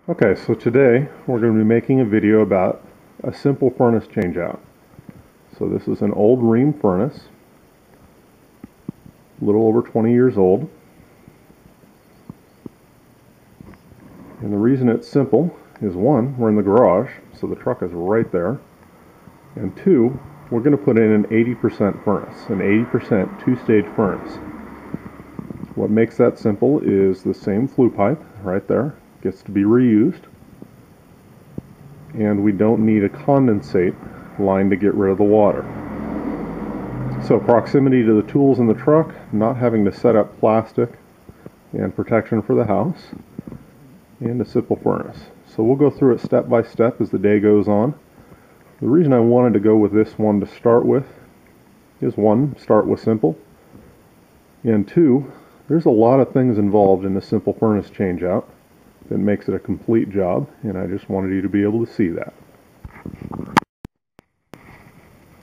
Okay, so today we're going to be making a video about a simple furnace change out. So this is an old ream furnace, a little over 20 years old. And the reason it's simple is one, we're in the garage, so the truck is right there. And two, we're going to put in an 80% furnace, an 80% two-stage furnace. What makes that simple is the same flue pipe right there. Gets to be reused, and we don't need a condensate line to get rid of the water. So proximity to the tools in the truck, not having to set up plastic and protection for the house, and a simple furnace. So we'll go through it step by step as the day goes on. The reason I wanted to go with this one to start with is one, start with simple, and two, there's a lot of things involved in a simple furnace change out that makes it a complete job, and I just wanted you to be able to see that.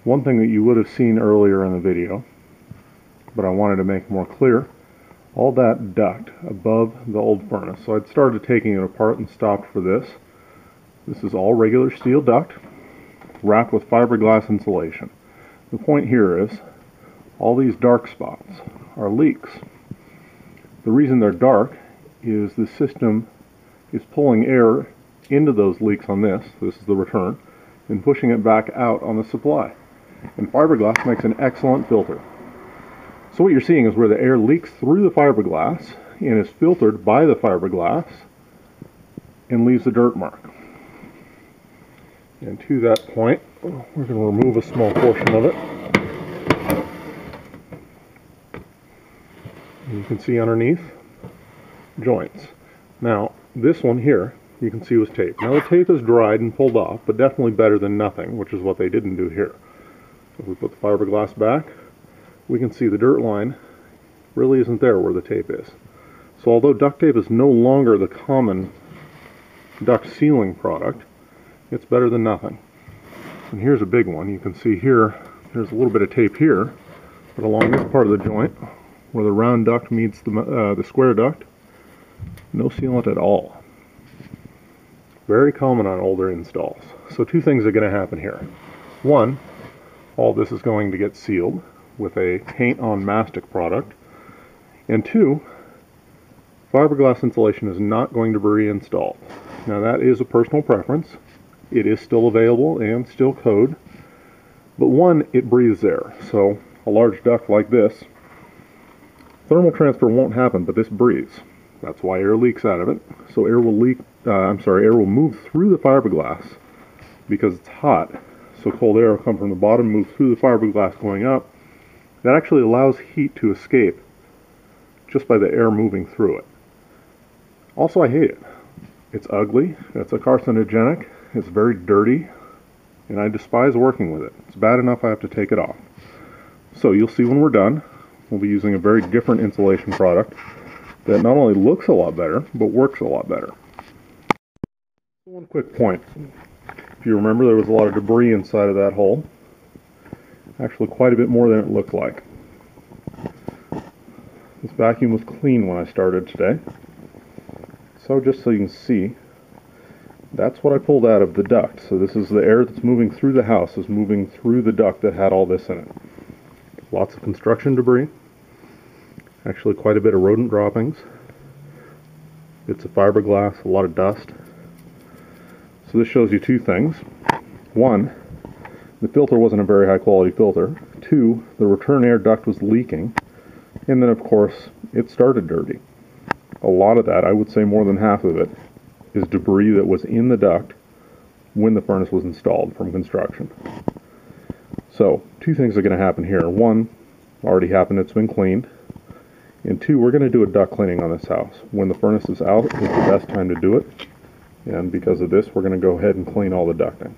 One thing that you would have seen earlier in the video, but I wanted to make more clear, all that duct above the old furnace. So I'd started taking it apart and stopped for this. This is all regular steel duct wrapped with fiberglass insulation. The point here is all these dark spots are leaks. The reason they're dark is the system is pulling air into those leaks on this is the return, and pushing it back out on the supply. And fiberglass makes an excellent filter. So what you're seeing is where the air leaks through the fiberglass and is filtered by the fiberglass and leaves a dirt mark. And to that point, we're going to remove a small portion of it. And you can see underneath joints. Now, this one here, you can see was tape. Now the tape is dried and pulled off, but definitely better than nothing, which is what they didn't do here. If we put the fiberglass back, we can see the dirt line really isn't there where the tape is. So although duct tape is no longer the common duct sealing product, it's better than nothing. And here's a big one. You can see here, there's a little bit of tape here, but along this part of the joint, where the round duct meets the square duct, no sealant at all. Very common on older installs. So two things are going to happen here. One, all this is going to get sealed with a paint-on mastic product. And two, fiberglass insulation is not going to be reinstalled. Now that is a personal preference. It is still available and still code. But one, it breathes air. So a large duct like this, thermal transfer won't happen, but this breathes. That's why air leaks out of it. So air will air will move through the fiberglass because it's hot. So cold air will come from the bottom, move through the fiberglass going up. That actually allows heat to escape just by the air moving through it. Also, I hate it. It's ugly, it's a carcinogenic, it's very dirty, and I despise working with it. It's bad enough I have to take it off. So you'll see when we're done, we'll be using a very different insulation product that not only looks a lot better, but works a lot better. One quick point. If you remember, there was a lot of debris inside of that hole. Actually, quite a bit more than it looked like. This vacuum was clean when I started today. So just so you can see, that's what I pulled out of the duct. So this is the air that's moving through the house, is moving through the duct that had all this in it. Lots of construction debris. Actually quite a bit of rodent droppings. Bits of fiberglass, a lot of dust. So this shows you two things. One, the filter wasn't a very high quality filter. Two, the return air duct was leaking. And then of course, it started dirty. A lot of that, I would say more than half of it, is debris that was in the duct when the furnace was installed from construction. So, two things are going to happen here. One, already happened, it's been cleaned. And two, we're going to do a duct cleaning on this house. When the furnace is out, it's the best time to do it. And because of this, we're going to go ahead and clean all the ducting.